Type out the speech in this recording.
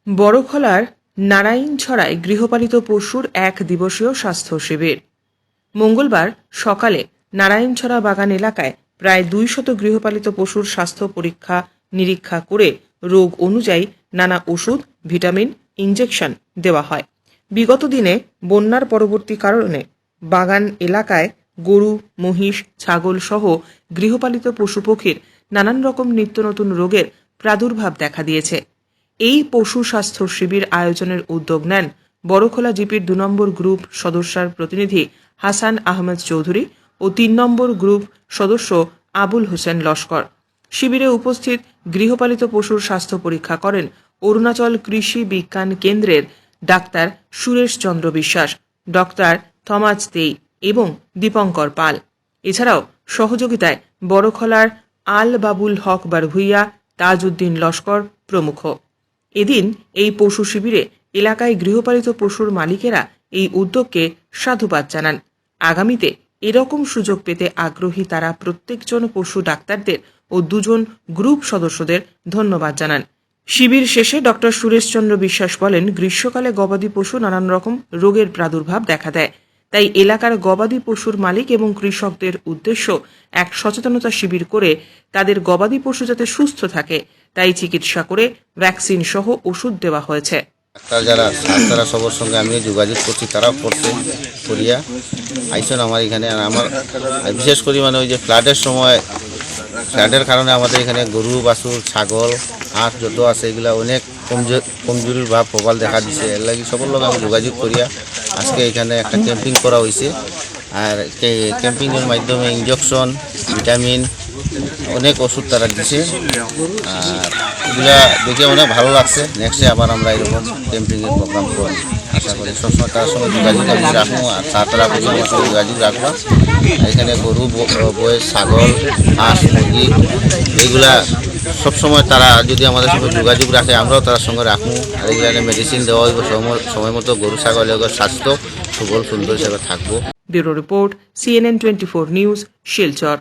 বড়খলার নারায়ণছড়ায় গৃহপালিত পশুর এক দিবসীয় স্বাস্থ্য শিবির। মঙ্গলবার সকালে নারায়ণছড়া বাগান এলাকায় প্রায় 200 গৃহপালিত পশুর স্বাস্থ্য পরীক্ষা নিরীক্ষা করে রোগ অনুযায়ী নানা ওষুধ, ভিটামিন, ইনজেকশন দেওয়া হয়। বিগত দিনে বন্যার পরবর্তী কারণে বাগান এলাকায় গরু, মহিষ, ছাগল সহ গৃহপালিত পশু পক্ষীর নানান রকম নিত্য নতুন রোগের প্রাদুর্ভাব দেখা দিয়েছে। এই পশু স্বাস্থ্য শিবির আয়োজনের উদ্যোগ নেন বড়খলা জিপির 2 নম্বর গ্রুপ সদস্যার প্রতিনিধি হাসান আহমেদ চৌধুরী ও 3 নম্বর গ্রুপ সদস্য আবুল হোসেন লস্কর। শিবিরে উপস্থিত গৃহপালিত পশুর স্বাস্থ্য পরীক্ষা করেন অরুণাচল কৃষি বিজ্ঞান কেন্দ্রের doctor Suresh Chandra Biswas, doctor Thomas তেই এবং দীপঙ্কর পাল। এছাড়াও সহযোগিতায় বড়খলার আল বাবুল হক বারভুইয়া, তাজউদ্দিন লস্কর প্রমুখ। এদিন এই পশু শিবিরে এলাকায় গৃহপালিত পশুর মালিকেরা এই উদ্যোগকে সাধুবাদ জানান। আগামীতে এরকম সুযোগ পেতে আগ্রহী তারা প্রত্যেকজন পশু ডাক্তারদের ও 2 জন গ্রুপ সদস্যদের ধন্যবাদ জানান। শিবির শেষে ডক্টর সুরেশ চন্দ্র বিশ্বাস বলেন, গ্রীষ্মকালে গবাদি পশু নানান রকম রোগের প্রাদুর্ভাব দেখা দেয়। তাই এলাকার গবাদি পশুর মালিক এবং কৃষকদের উদ্দেশ্য এক সচেতনতা শিবির করে তাদের গবাদি পশু যাতে সুস্থ থাকে তাই চিকিৎসা করে ভ্যাকসিন সহ ওষুধ দেওয়া হয়েছে। ডাক্তাররা সবার সঙ্গে আমি যোগাযোগ করছি, তারাও করতে করিয়া আইসন আমার এখানে। আর আমার বিশেষ করে ওই যে ফ্লাডের কারণে আমাদের এখানে গরু, বাছুর, ছাগল, হাঁস যত আছে এগুলা অনেক কমজোরির ভাব প্রবাল দেখা দিচ্ছে। এর লাগে সকল লোক আমি যোগাযোগ করিয়া আজকে এখানে একটা ক্যাম্পিং করা হয়েছে। আর ক্যাম্পিংয়ের মাধ্যমে ইনজেকশন, ভিটামিন, অনেক ওষুধ তারা দিছে। আর এগুলা দেখে অনেক ভালো লাগছে। নেক্সটে আবার আমরা এরকম ক্যাম্পিংয়ের প্রোগ্রাম করি। আশা করি সবসময় তার সঙ্গে যোগাযোগ আমি রাখবো আর তারা বুঝে আমার সঙ্গে যোগাযোগ রাখবো। এখানে গরু, বয়স, ছাগল, হাঁস, মুরগি এইগুলা সবসময় তারা যদি আমাদের সঙ্গে যোগাযোগ রাখে আমরাও তার সঙ্গে রাখবো। আর এগুলো মেডিসিন দেওয়া হইব সময় মতো। গরু ছাগলের স্বাস্থ্য সুবল সুন্দর হিসেবে থাকবো। Bureau report, CNN 24 news, Silchar.